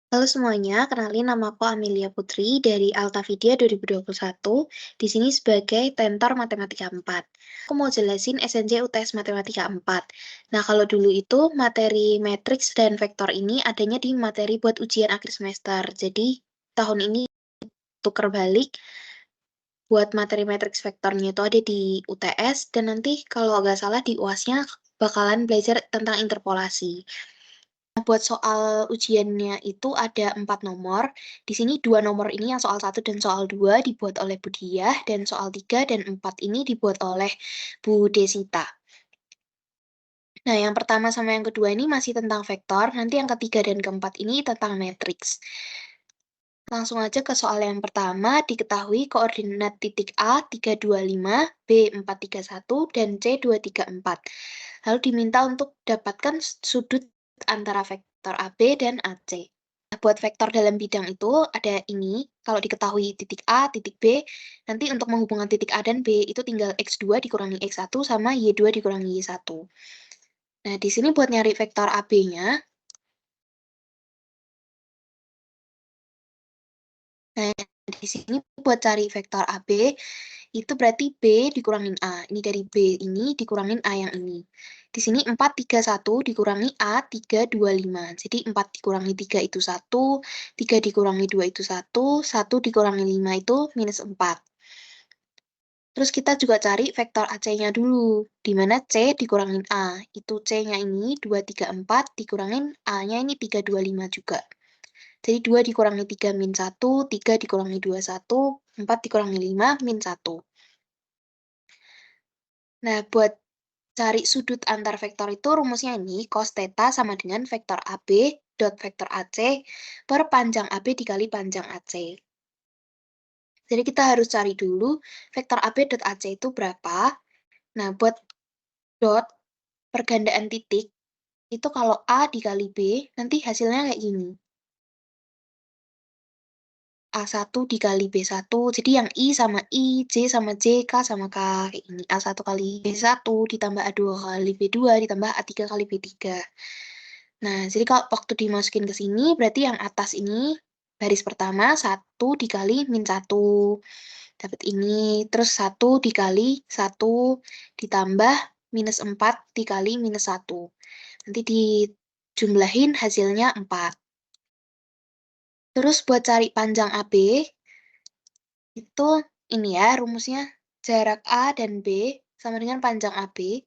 Halo semuanya, kenalin nama aku Amelia Putri dari Altavidia 2021, di sini sebagai Tentor Matematika 4. Aku mau jelasin esensi UTS Matematika 4. Nah, kalau dulu itu materi matriks dan vektor ini adanya di materi buat ujian akhir semester. Jadi, tahun ini tuker balik buat materi matriks vektornya itu ada di UTS, dan nanti kalau nggak salah di UAS-nya bakalan belajar tentang interpolasi. Buat soal ujiannya itu ada 4 nomor. Di sini 2 nomor ini yang soal 1 dan soal 2 dibuat oleh Bu Diah, dan soal 3 dan 4 ini dibuat oleh Bu Desita. Nah, yang pertama sama yang kedua ini masih tentang vektor, nanti yang ketiga dan keempat ini tentang matriks. Langsung aja ke soal yang pertama, diketahui koordinat titik A 325, B 431, dan C 234. Lalu diminta untuk dapatkan sudut antara vektor AB dan AC. Nah, buat vektor dalam bidang itu ada ini, kalau diketahui titik A, titik B, nanti untuk menghubungkan titik A dan B itu tinggal X2 dikurangi X1 sama Y2 dikurangi Y1. Nah, di sini buat nyari vektor AB-nya, nah di sini buat cari vektor AB, itu berarti B dikurangin A. Ini dari B ini dikurangin A yang ini. Di sini 431 dikurangi A 325. Jadi 4 dikurangi 3 itu 1, 3 dikurangi 2 itu 1, 1 dikurangi 5 itu minus 4. Terus kita juga cari vektor AC-nya dulu, di mana C dikurangin A. Itu C-nya ini 234 dikurangin A-nya ini 325 juga. Jadi 2 dikurangi 3 min 1, 3 dikurangi 2 1, 4 dikurangi 5 min 1. Nah, buat cari sudut antar vektor itu rumusnya ini, cos theta sama dengan vektor AB dot vektor AC per panjang AB dikali panjang AC. Jadi kita harus cari dulu vektor AB dot AC itu berapa. Nah, buat dot pergandaan titik, itu kalau A dikali B, nanti hasilnya kayak gini. A1 dikali B1, jadi yang I sama I, J sama J, K sama K, kayak gini. A1 kali B1 ditambah A2 kali B2 ditambah A3 kali B3. Nah, jadi kalau waktu dimasukin ke sini, berarti yang atas ini, baris pertama, 1 dikali min 1. Dapat ini, terus 1 dikali 1, ditambah minus 4 dikali minus 1. Nanti dijumlahin hasilnya 4. Terus buat cari panjang AB, itu ini ya rumusnya, jarak A dan B sama dengan panjang AB,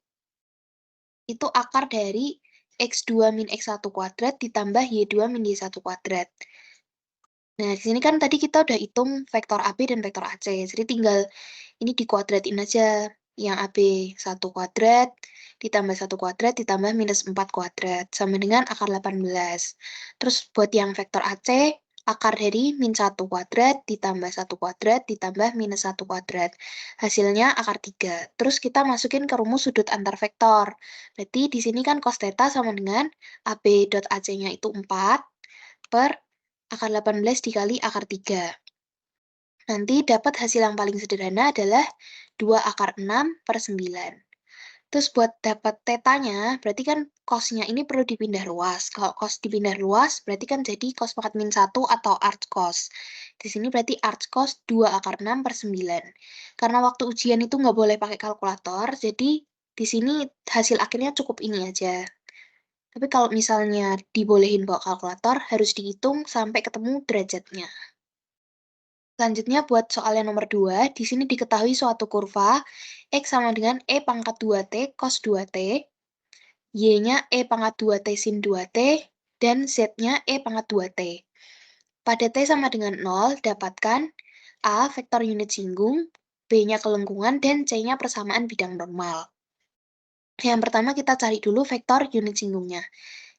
itu akar dari X2 min X1 kuadrat ditambah Y2 min Y1 kuadrat. Nah, di sini kan tadi kita udah hitung vektor AB dan vektor AC. Jadi tinggal ini dikuadratin aja. Yang AB 1 kuadrat ditambah 1 kuadrat ditambah minus 4 kuadrat. Sama dengan akar 18. Terus buat yang vektor AC, akar dari min 1 kuadrat ditambah 1 kuadrat ditambah minus 1 kuadrat. Hasilnya akar 3. Terus kita masukin ke rumus sudut antar vektor. Berarti di sini kan cos theta sama dengan AB dot AC-nya itu 4 per akar 18 dikali akar 3. Nanti dapat hasil yang paling sederhana adalah 2 akar 6 per 9. Terus buat dapat tetanya, berarti kan cos-nya ini perlu dipindah luas. Kalau cos dipindah luas, berarti kan jadi cos pangkat min 1 atau arch cos. Di sini berarti arch cos 2 akar 6 per 9. Karena waktu ujian itu nggak boleh pakai kalkulator, jadi di sini hasil akhirnya cukup ini aja. Tapi kalau misalnya dibolehin bawa kalkulator, harus dihitung sampai ketemu derajatnya. Selanjutnya buat soal yang nomor 2, di sini diketahui suatu kurva X sama dengan E pangkat 2T cos 2T, Y-nya E pangkat 2T sin 2T, dan Z-nya E pangkat 2T. Pada T sama dengan 0, dapatkan A vektor unit singgung, B-nya kelengkungan, dan C-nya persamaan bidang normal. Yang pertama kita cari dulu vektor unit singgungnya.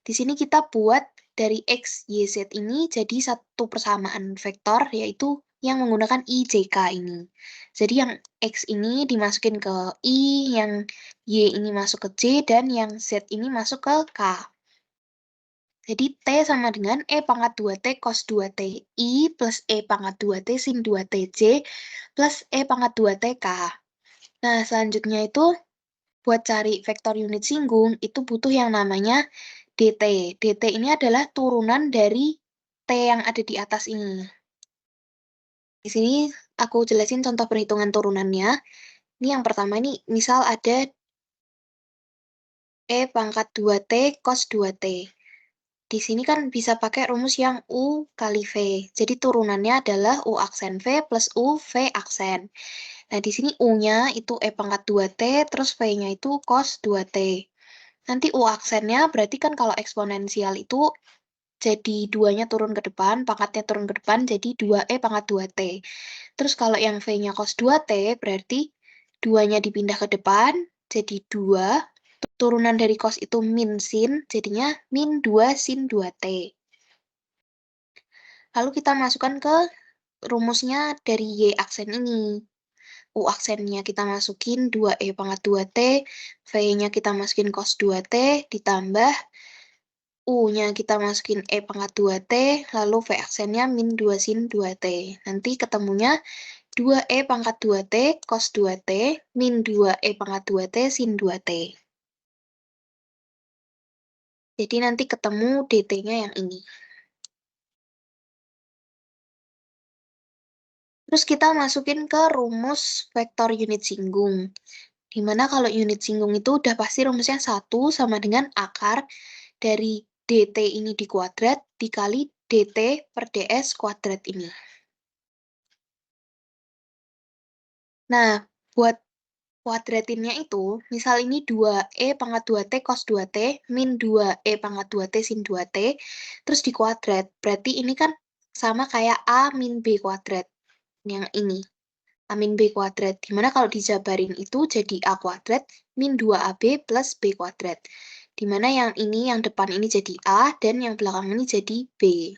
Di sini kita buat dari X, Y, Z ini jadi satu persamaan vektor, yaitu yang menggunakan IJK ini. Jadi yang X ini dimasukin ke I, yang Y ini masuk ke J, dan yang Z ini masuk ke K. Jadi T sama dengan E pangkat 2T cos 2T I plus E pangkat 2T sin 2T J plus E pangkat 2T K. Nah, selanjutnya itu buat cari vektor unit singgung, itu butuh yang namanya DT. DT ini adalah turunan dari T yang ada di atas ini. Di sini aku jelasin contoh perhitungan turunannya. Ini yang pertama nih, misal ada E pangkat 2T cos 2T. Di sini kan bisa pakai rumus yang U kali V. Jadi turunannya adalah U aksen V plus U V aksen. Nah, di sini U-nya itu E pangkat 2T, terus V-nya itu cos 2T. Nanti U aksennya berarti kan kalau eksponensial itu jadi 2-nya turun ke depan, pangkatnya turun ke depan, jadi 2E pangkat 2T. Terus kalau yang V-nya cos 2T, berarti 2-nya dipindah ke depan, jadi 2. Turunan dari cos itu min sin, jadinya min 2 sin 2T. Lalu kita masukkan ke rumusnya dari Y aksen ini. U aksennya kita masukin 2E pangkat 2T, V-nya kita masukin cos 2T, ditambah U-nya kita masukin E pangkat 2T, lalu V aksennya min 2 sin 2T. Nanti ketemunya 2E pangkat 2T cos 2T min 2E pangkat 2T sin 2T. Jadi nanti ketemu DT-nya yang ini. Terus kita masukin ke rumus vektor unit singgung. Dimana kalau unit singgung itu udah pasti rumusnya 1 sama dengan akar dari DT ini di kuadrat dikali DT per DS kuadrat ini. Nah, buat kuadratinnya itu, misal ini 2E pangkat 2T cos 2T min 2E pangkat 2T sin 2T, terus dikuadrat. Berarti ini kan sama kayak A min B kuadrat. Yang ini, A min B kuadrat. Dimana kalau dijabarin itu jadi A kuadrat min 2AB plus B kuadrat. Dimana yang ini, yang depan ini jadi A, dan yang belakang ini jadi B.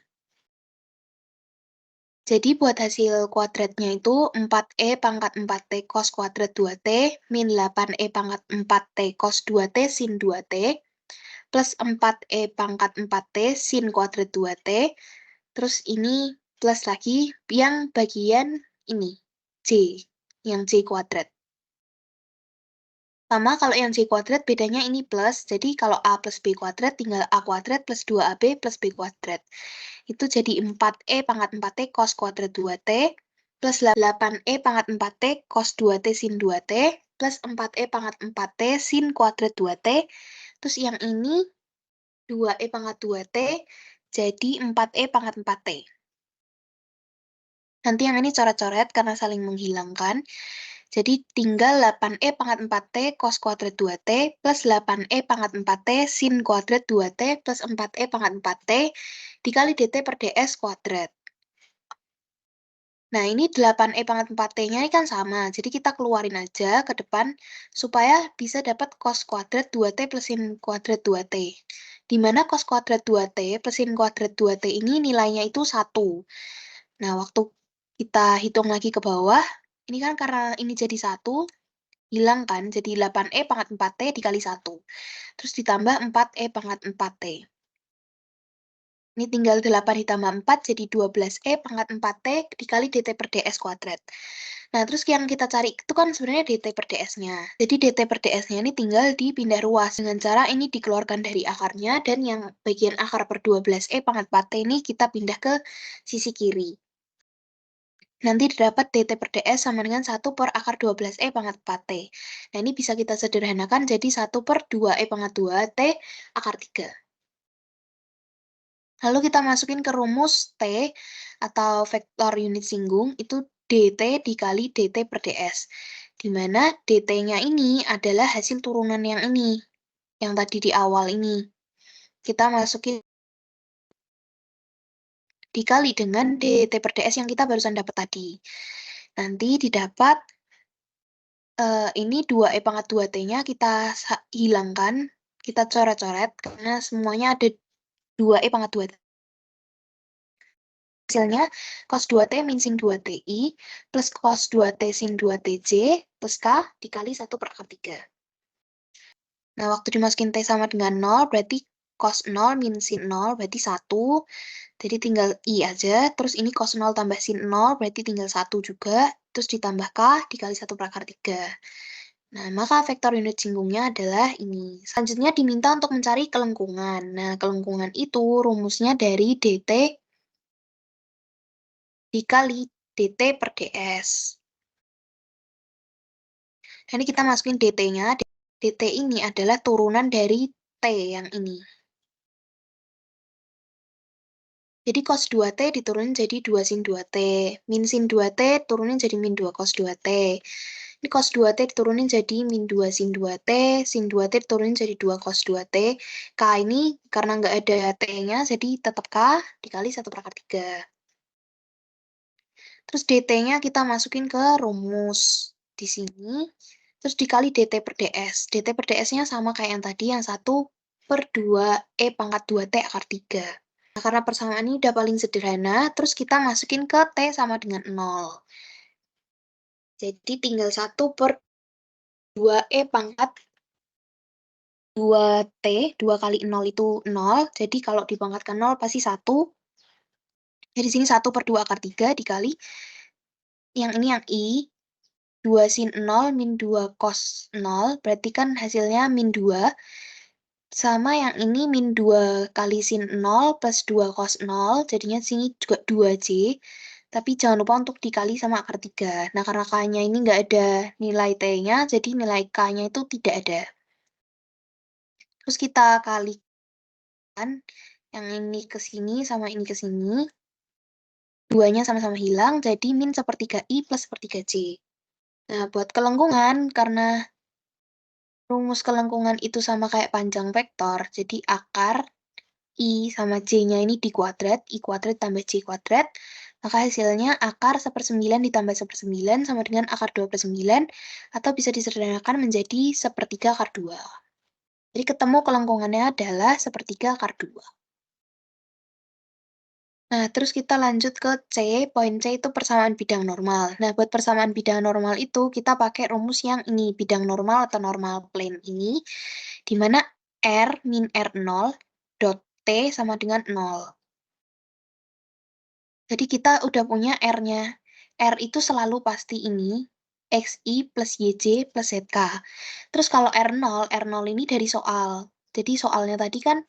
Jadi buat hasil kuadratnya itu 4E pangkat 4T cos kuadrat 2T min 8E pangkat 4T cos 2T sin 2T plus 4E pangkat 4T sin kuadrat 2T. Terus ini plus lagi yang bagian ini, C, yang C kuadrat. Sama kalau yang C kuadrat bedanya ini plus, jadi kalau A plus B kuadrat tinggal A kuadrat plus 2AB plus B kuadrat. Itu jadi 4E pangkat 4T cos kuadrat 2T plus 8E pangkat 4T cos 2T sin 2T plus 4E pangkat 4T sin kuadrat 2T. Terus yang ini 2E pangkat 2T jadi 4E pangkat 4T. Nanti yang ini coret-coret karena saling menghilangkan. Jadi tinggal 8E pangkat 4T cos kuadrat 2T plus 8E pangkat 4T sin kuadrat 2T plus 4E pangkat 4T dikali DT per DS kuadrat. Nah, ini 8E pangkat 4T-nya ini kan sama. Jadi kita keluarin aja ke depan supaya bisa dapat cos kuadrat 2T plus sin kuadrat 2T. Dimana cos kuadrat 2T plus sin kuadrat 2T ini nilainya itu 1. Nah, waktu kita hitung lagi ke bawah, ini kan karena ini jadi 1, hilang kan, jadi 8E pangkat 4T dikali 1. Terus ditambah 4E pangkat 4T. Ini tinggal 8 ditambah 4 jadi 12E pangkat 4T dikali DT per DS kuadrat. Nah, terus yang kita cari itu kan sebenarnya DT per DS-nya. Jadi DT per DS-nya ini tinggal dipindah ruas. Dengan cara ini dikeluarkan dari akarnya dan yang bagian akar per 12E pangkat 4T ini kita pindah ke sisi kiri. Nanti didapat DT per DS sama dengan 1 per akar 12E pangkat 4T. Nah, ini bisa kita sederhanakan jadi 1 per 2E pangkat 2T akar 3. Lalu kita masukin ke rumus T atau vektor unit singgung, itu DT dikali DT per DS. Di mana DT-nya ini adalah hasil turunan yang ini, yang tadi di awal ini. Kita masukin dikali dengan DT per DS yang kita barusan dapat tadi. Nanti didapat ini 2E pangkat 2T-nya kita hilangkan, kita coret-coret, karena semuanya ada 2E pangkat 2T. Hasilnya cos 2T min sin 2TI plus cos 2T sin 2TJ plus K dikali 1 per akar 3. Nah, waktu dimasukin T sama dengan 0, berarti cos 0 min sin 0 berarti 1. Jadi tinggal I aja, terus ini cos 0 tambah sin 0 berarti tinggal 1 juga, terus ditambah K dikali 1 per akar 3. Nah, maka vektor unit singgungnya adalah ini. Selanjutnya diminta untuk mencari kelengkungan. Nah, kelengkungan itu rumusnya dari DT dikali dt per ds. Jadi kita masukin dt-nya. dt ini adalah turunan dari t yang ini. Jadi cos 2t diturunin jadi 2 sin 2t. Min sin 2t turunin jadi min 2 cos 2t. Ini cos 2t diturunin jadi min 2 sin 2t. Sin 2t diturunin jadi 2 cos 2t. K ini karena nggak ada t-nya, jadi tetap K dikali 1/3. Terus dt-nya kita masukin ke rumus di sini. Terus dikali dt per ds. dt per ds-nya sama kayak yang tadi, yang 1/2 e pangkat 2t akar 3. Nah, karena persamaan ini udah paling sederhana, terus kita masukin ke t sama dengan 0. Jadi tinggal 1/2e pangkat 2t, 2 kali 0 itu 0. Jadi kalau dipangkatkan 0 pasti 1. Jadi sini 1/2 akar 3 dikali yang ini yang i. 2 sin 0 min 2 cos 0, berarti kan hasilnya min 2. Sama yang ini min 2 kali sin 0 plus 2 cos 0, jadinya sini juga 2j. Tapi jangan lupa untuk dikali sama akar 3. Nah, karena k-nya ini nggak ada nilai t-nya, jadi nilai k-nya itu tidak ada. Terus kita kalikan yang ini ke sini sama ini ke sini. Duanya sama-sama hilang, jadi min 1/3 i plus 1/3 j. Nah, buat kelengkungan, karena rumus kelengkungan itu sama kayak panjang vektor, jadi akar i sama j-nya ini dikuadrat, i kuadrat tambah j kuadrat, maka hasilnya akar 1/9 ditambah 1/9 sama dengan akar 2/9, atau bisa disederhanakan menjadi 1/3 akar 2. Jadi ketemu kelengkungannya adalah 1/3 akar 2. Nah, terus kita lanjut ke C. Poin C itu persamaan bidang normal. Nah, buat persamaan bidang normal itu kita pakai rumus yang ini, bidang normal atau normal plane ini, di mana R min R0 dot T sama dengan 0. Jadi kita udah punya R-nya. R itu selalu pasti ini, XI plus YJ plus ZK. Terus kalau R0, R0 ini dari soal. Jadi soalnya tadi kan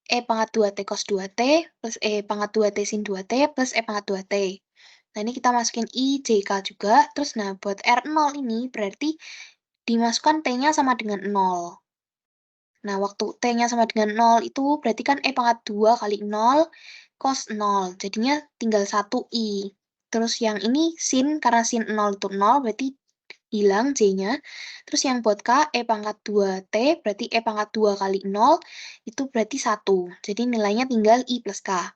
E pangkat 2T cos 2T plus E pangkat 2T sin 2T plus E pangkat 2T. Nah, ini kita masukin I, JK juga. Terus, nah, buat R0 ini berarti dimasukkan T-nya sama dengan 0. Nah, waktu T-nya sama dengan 0 itu berarti kan E pangkat 2 kali 0 cos 0. Jadinya tinggal 1 I. Terus yang ini sin, karena sin 0 itu 0, berarti hilang J-nya. Terus yang buat K, E pangkat 2T, berarti E pangkat 2 kali 0, itu berarti 1. Jadi nilainya tinggal I plus K.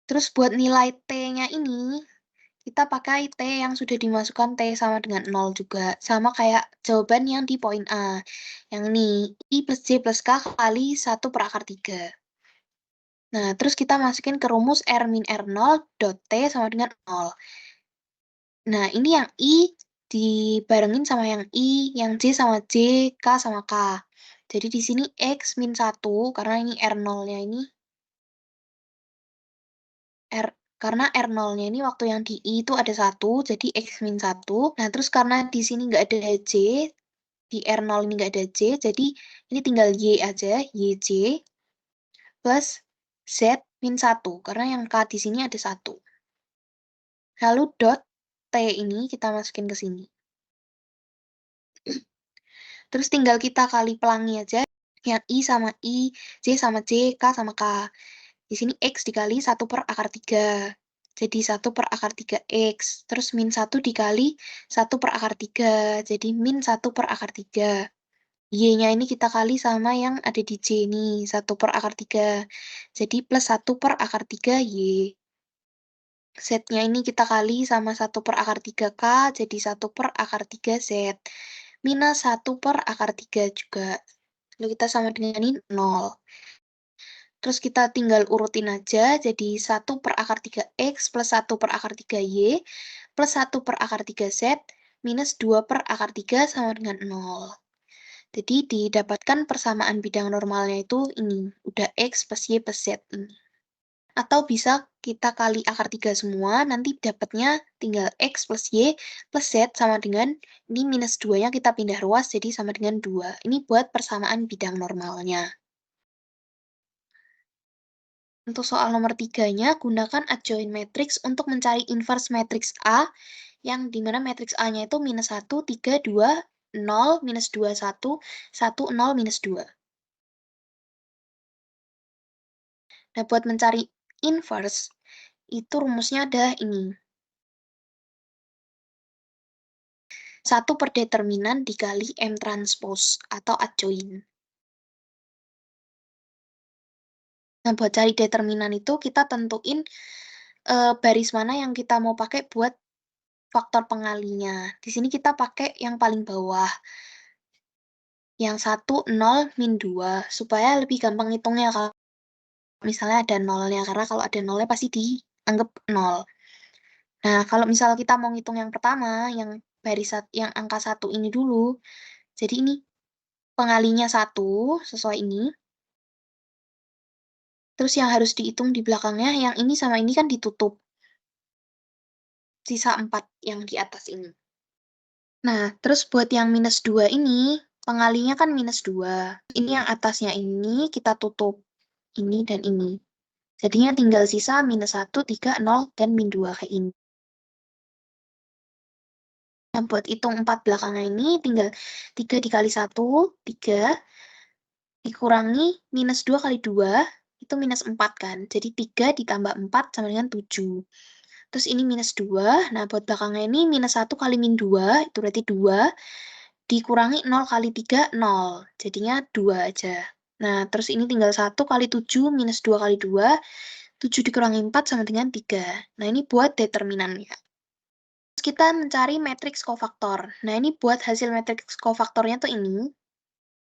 Terus buat nilai T-nya ini, kita pakai T yang sudah dimasukkan T sama dengan 0 juga. Sama kayak jawaban yang di poin A. Yang ini, I plus J plus K kali 1/3. Nah, terus kita masukin ke rumus R min R0 dot T sama dengan 0. Nah, ini yang I dibarengin sama yang I, yang J sama J, K sama K. Jadi di sini X min 1, karena ini R0-nya ini, karena R0-nya ini waktu yang di I itu ada 1, jadi X min 1. Nah, terus karena di sini nggak ada J, di R0 ini nggak ada J, jadi ini tinggal Y aja, YJ, plus Z min 1, karena yang K di sini ada 1. Lalu dot T ini kita masukin ke sini. Terus tinggal kita kali pelangi aja, yang I sama I, J sama J, K sama K. Di sini X dikali 1/3. Jadi 1/3 X. Terus min 1 dikali 1/3. Jadi min 1/3. Y-nya ini kita kali sama yang ada di J ini, 1/3. Jadi plus 1/3 Y. Z-nya ini kita kali sama 1/3 K, jadi 1/3 Z. Minus 1/3 juga. Lalu kita sama dengan ini 0. Terus kita tinggal urutin aja, jadi 1/3 X plus 1/3 Y plus 1/3 Z minus 2/3 sama dengan 0. Jadi didapatkan persamaan bidang normalnya itu ini, udah X plus Y plus Z ini. Atau bisa kita kali akar 3 semua, nanti dapatnya tinggal X plus Y plus Z sama dengan, ini minus 2-nya kita pindah ruas, jadi sama dengan 2. Ini buat persamaan bidang normalnya. Untuk soal nomor 3-nya, gunakan adjoint matrix untuk mencari inverse matrix A, yang dimana matrix A-nya itu minus 1, 3, 2, 0, minus 2, 1, 1, 0, minus 2. Nah, buat mencari inverse, itu rumusnya ada ini. 1 per determinan dikali M transpose atau adjoint. Nah, buat cari determinan itu kita tentuin baris mana yang kita mau pakai buat faktor pengalinya. Di sini kita pakai yang paling bawah. Yang 1, 0, min 2. Supaya lebih gampang hitungnya kalau misalnya ada nolnya. Karena kalau ada nolnya pasti dianggap 0. Nah, kalau misal kita mau ngitung yang pertama, yang yang angka 1 ini dulu. Jadi ini pengalinya 1, sesuai ini. Terus yang harus dihitung di belakangnya, yang ini sama ini kan ditutup. Sisa 4 yang di atas ini. Nah, terus buat yang minus 2 ini, pengalinya kan minus 2. Ini yang atasnya ini kita tutup. Ini dan ini. Jadinya tinggal sisa minus 1, 3, 0, dan min 2 kayak ini. Nah, buat hitung 4 belakangnya ini, tinggal 3 dikali 1, 3, dikurangi minus 2 kali 2, itu minus 4 kan. Jadi 3 ditambah 4 sama dengan 7. Terus ini minus 2. Nah, buat belakangnya ini minus 1 kali min 2, itu berarti 2. Dikurangi 0 kali 3, 0. Jadinya 2 aja. Nah, terus ini tinggal 1 kali 7 minus 2 kali 2. 7 dikurangi 4 sama dengan 3. Nah, ini buat determinannya. Terus kita mencari matriks kofaktor. Nah, ini buat hasil matriks kofaktornya tuh ini.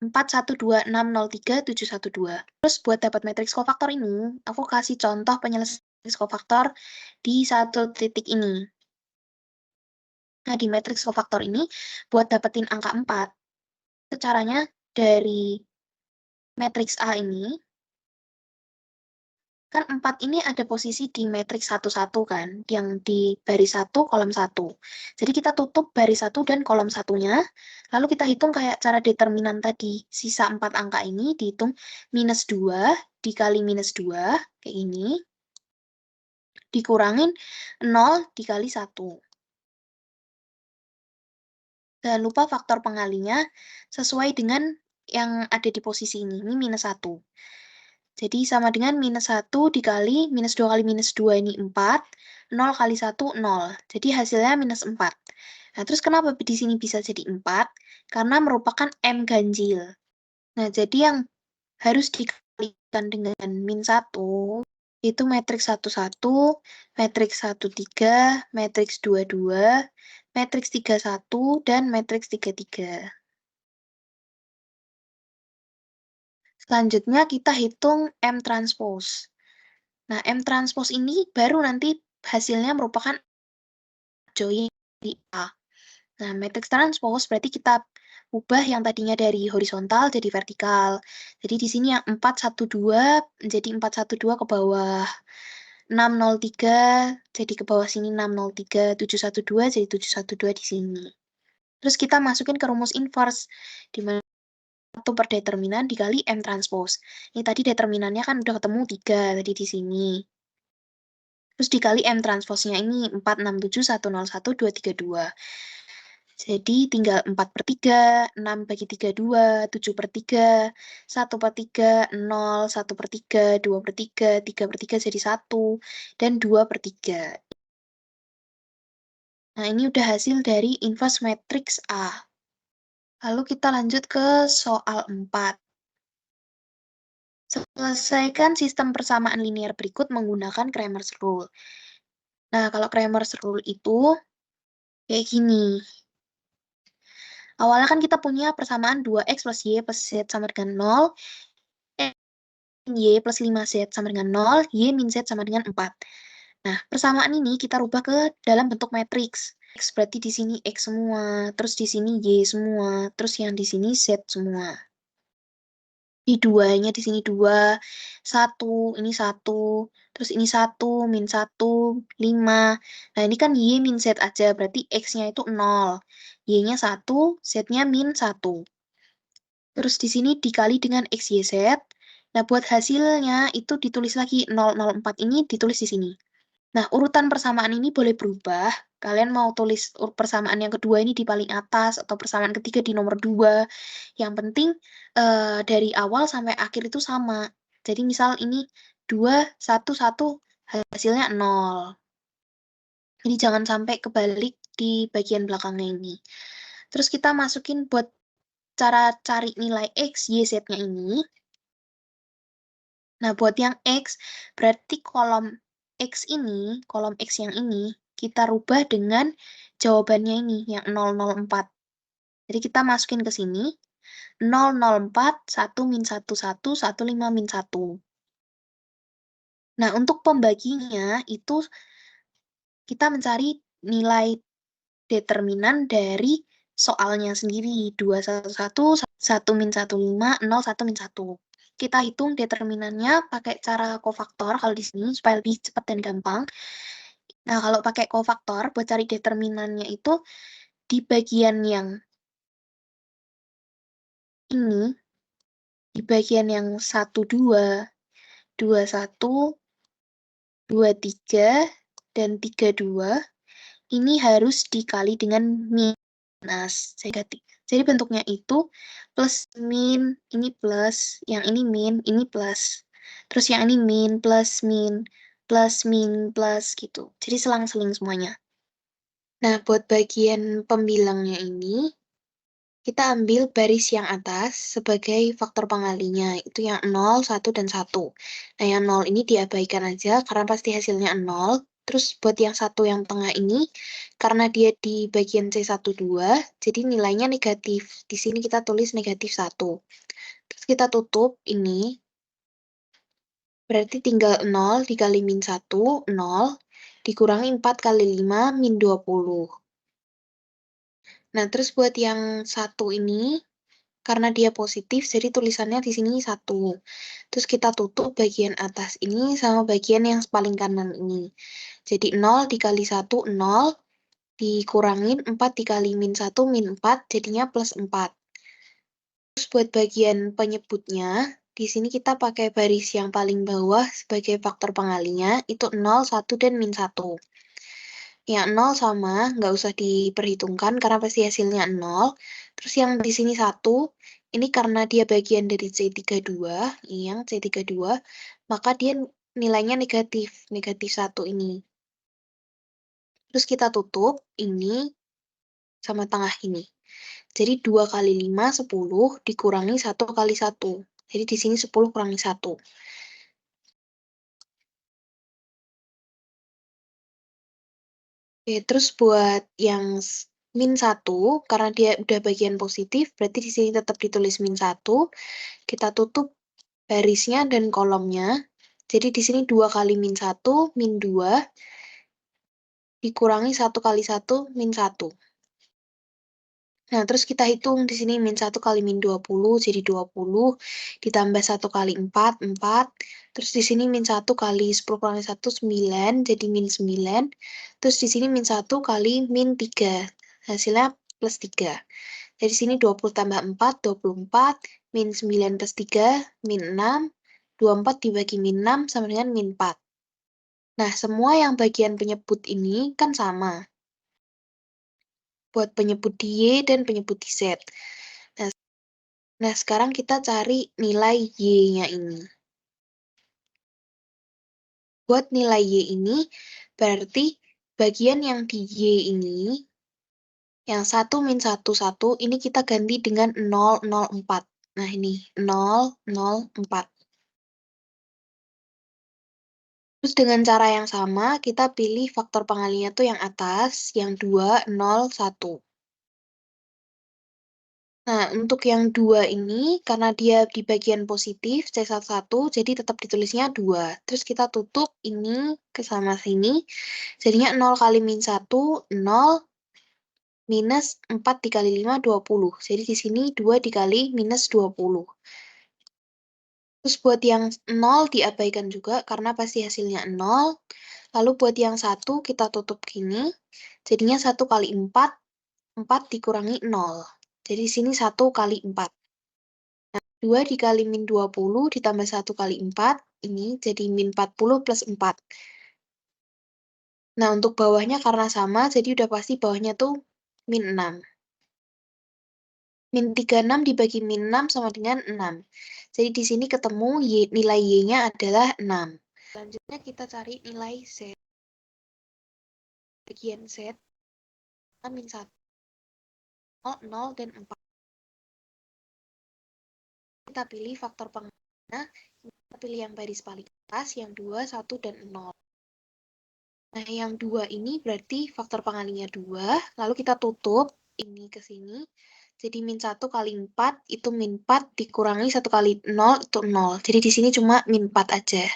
4, 1, 2, 6, 0, 3, 7, 1, 2. Terus buat dapat matriks kofaktor ini, aku kasih contoh penyelesaian matriks kofaktor di satu titik ini. Nah, di matriks kofaktor ini, buat dapetin angka 4, caranya dari matriks A ini, kan 4 ini ada posisi di matriks 1-1 kan, yang di baris 1, kolom 1. Jadi kita tutup baris 1 dan kolom 1-nya, lalu kita hitung kayak cara determinan tadi. Sisa 4 angka ini dihitung minus 2 dikali minus 2, kayak ini, dikurangin 0 dikali 1. Jangan lupa faktor pengalinya sesuai dengan yang ada di posisi ini minus 1. Jadi sama dengan minus 1 dikali minus 2 kali minus 2 ini 4, 0 kali 1, 0. Jadi hasilnya minus 4. Nah, terus kenapa di sini bisa jadi 4? Karena merupakan M ganjil. Nah, jadi yang harus dikalikan dengan min 1, itu matriks 1-1, matriks 1-3, matriks 2-2, matriks 3-1, dan matriks 3-3. Selanjutnya kita hitung M transpose. Nah, M transpose ini baru nanti hasilnya merupakan join di A. Nah, matriks transpose berarti kita ubah yang tadinya dari horizontal jadi vertikal. Jadi di sini yang 412 menjadi 412 ke bawah. 603 jadi ke bawah sini 603, 712 jadi 712 di sini. Terus kita masukin ke rumus inverse, di mana 1 per determinan dikali M transpose. Ini tadi determinannya kan udah ketemu 3 tadi di sini. Terus dikali M transpose-nya ini 467, 101, 232. Jadi tinggal 4 per 3, 6 bagi 3, 2, 7 per 3, 1 per 3, 0, 1 per 3, 2 per 3, 3 per 3 jadi 1, dan 2 per 3. Nah, ini udah hasil dari inverse matrix A. Lalu kita lanjut ke soal 4. Selesaikan sistem persamaan linear berikut menggunakan Cramer's Rule. Nah, kalau Cramer's Rule itu kayak gini. Awalnya kan kita punya persamaan 2x plus y plus z sama dengan 0, y plus 5z sama dengan 0, y min z sama dengan 4. Nah, persamaan ini kita rubah ke dalam bentuk matriks. X berarti di sini x semua, terus di sini y semua, terus yang di sini z semua. Di duanya di sini 2, 1, ini 1, terus ini 1, min 1, 5. Nah, ini kan y min z aja, berarti x-nya itu 0. Y-nya 1, z-nya min 1. Terus di sini dikali dengan x, y, z. Nah, buat hasilnya itu ditulis lagi 004 ini ditulis di sini. Nah, urutan persamaan ini boleh berubah. Kalian mau tulis persamaan yang kedua ini di paling atas atau persamaan ketiga di nomor 2. Yang penting dari awal sampai akhir itu sama. Jadi misal ini 2, 1, 1, hasilnya 0. Jadi jangan sampai kebalik di bagian belakangnya ini. Terus kita masukin buat cara cari nilai X, Y, Z-nya ini. Nah, buat yang X, berarti kolom X ini, kolom X yang ini, kita rubah dengan jawabannya ini, yang 004. Jadi kita masukin ke sini, 004, 1 min 1, 1, 15 min 1. Nah, untuk pembaginya, itu kita mencari nilai determinan dari soalnya sendiri. 211, 1 min 15, 0, 1 min 1. Kita hitung determinannya pakai cara kofaktor kalau di sini supaya lebih cepat dan gampang. Nah, kalau pakai kofaktor buat cari determinannya itu di bagian yang ini, di bagian yang 1, 2, 2, 1, 2, 3, dan 3, 2, ini harus dikali dengan minus. Jadi bentuknya itu plus min, ini plus, yang ini min, ini plus. Terus yang ini min, plus, gitu. Jadi selang-seling semuanya. Nah, buat bagian pembilangnya ini, kita ambil baris yang atas sebagai faktor pengalinya. Itu yang 0, 1, dan 1. Nah, yang 0 ini diabaikan aja karena pasti hasilnya 0. Terus buat yang 1 yang tengah ini, karena dia di bagian C12, jadi nilainya negatif. Di sini kita tulis negatif 1. Terus kita tutup ini, berarti tinggal 0 dikali min 1, 0, dikurangi 4 kali 5, min 20. Nah, terus buat yang 1 ini, karena dia positif, jadi tulisannya di sini 1. Terus kita tutup bagian atas ini sama bagian yang paling kanan ini. Jadi 0 dikali 1, 0. Dikurangin 4 dikali min 1, min 4. Jadinya plus 4. Terus buat bagian penyebutnya, di sini kita pakai baris yang paling bawah sebagai faktor pengalinya. Itu 0, 1, dan min 1. Yang 0 sama, nggak usah diperhitungkan karena pasti hasilnya 0. Terus yang di sini 1, ini karena dia bagian dari C32, yang C32, maka dia nilainya negatif, negatif 1 ini. Terus kita tutup ini sama tengah ini. Jadi 2 kali 5, 10, dikurangi 1 kali 1. Jadi di sini 10 kurangi 1. Oke, terus buat yang min 1, karena dia udah bagian positif, berarti di sini tetap ditulis min 1. Kita tutup barisnya dan kolomnya. Jadi di sini 2 kali min 1, min 2, dikurangi 1 kali 1, min 1. Nah, terus kita hitung di sini min 1 kali min 20, jadi 20, ditambah 1 kali 4, 4. Terus di sini min 1 kali 10 kurangi 1, 9, jadi min 9. Terus di sini min 1 kali min 3, hasilnya plus 3. Dari sini 20 tambah 4, 24, min 9 plus 3, min 6, 24 dibagi min 6 sama dengan min 4. Nah, semua yang bagian penyebut ini kan sama. Buat penyebut di Y dan penyebut di Z. Nah, sekarang kita cari nilai Y-nya ini. Buat nilai Y ini, berarti bagian yang di Y ini, yang 1 min 1, 1, ini kita ganti dengan 004. Nah, ini 004. Terus dengan cara yang sama, kita pilih faktor pengalinya tuh yang atas, yang 2, 0, 1. Nah, untuk yang 2 ini, karena dia di bagian positif, C11, jadi tetap ditulisnya 2. Terus kita tutup ini ke sama sini, jadinya 0 kali min 1, 0, minus 4 dikali 5, 20. Jadi di sini 2 dikali minus 20. Terus buat yang 0 diabaikan juga, karena pasti hasilnya 0. Lalu buat yang 1, kita tutup gini, jadinya 1 kali 4, 4 dikurangi 0. Jadi di sini 1 kali 4. 2 dikali min 20 ditambah 1 kali 4, ini jadi min 40 plus 4. Nah, untuk bawahnya karena sama, jadi udah pasti bawahnya tuh min 6. Min 36 dibagi min 6 sama dengan 6. Jadi di sini ketemu nilai Y-nya adalah 6. Selanjutnya kita cari nilai Z. Bagian Z, min 1, 0, 0, dan 4. Kita pilih faktor pengalihnya, kita pilih yang baris paling atas, yang 2, 1, dan 0. Nah, yang 2 ini berarti faktor pengalihnya 2, lalu kita tutup ini ke sini. Jadi min 1 kali 4 itu min 4 dikurangi 1 kali 0 itu 0. Jadi di sini cuma min 4 aja.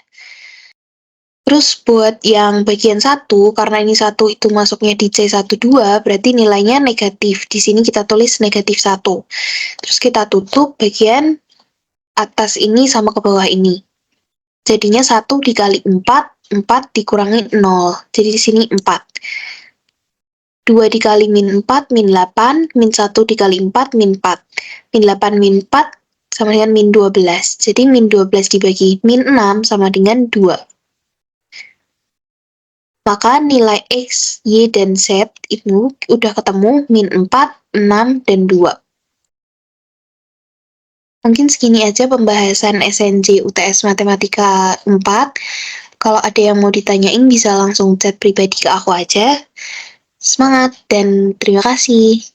Terus buat yang bagian 1, karena ini 1 itu masuknya di C12, berarti nilainya negatif. Di sini kita tulis negatif 1. Terus kita tutup bagian atas ini sama ke bawah ini. Jadinya 1 dikali 4, 4 dikurangi 0. Jadi di sini 4. 2 dikali min 4, min 8, min 1 dikali 4, min 4. Min 8, min 4, sama dengan min 12. Jadi min 12 dibagi min 6 sama dengan 2. Maka nilai X, Y, dan Z itu udah ketemu min 4, 6, dan 2. Mungkin segini aja pembahasan SNJ UTS Matematika 4. Kalau ada yang mau ditanyain bisa langsung chat pribadi ke aku aja. Semangat dan terima kasih.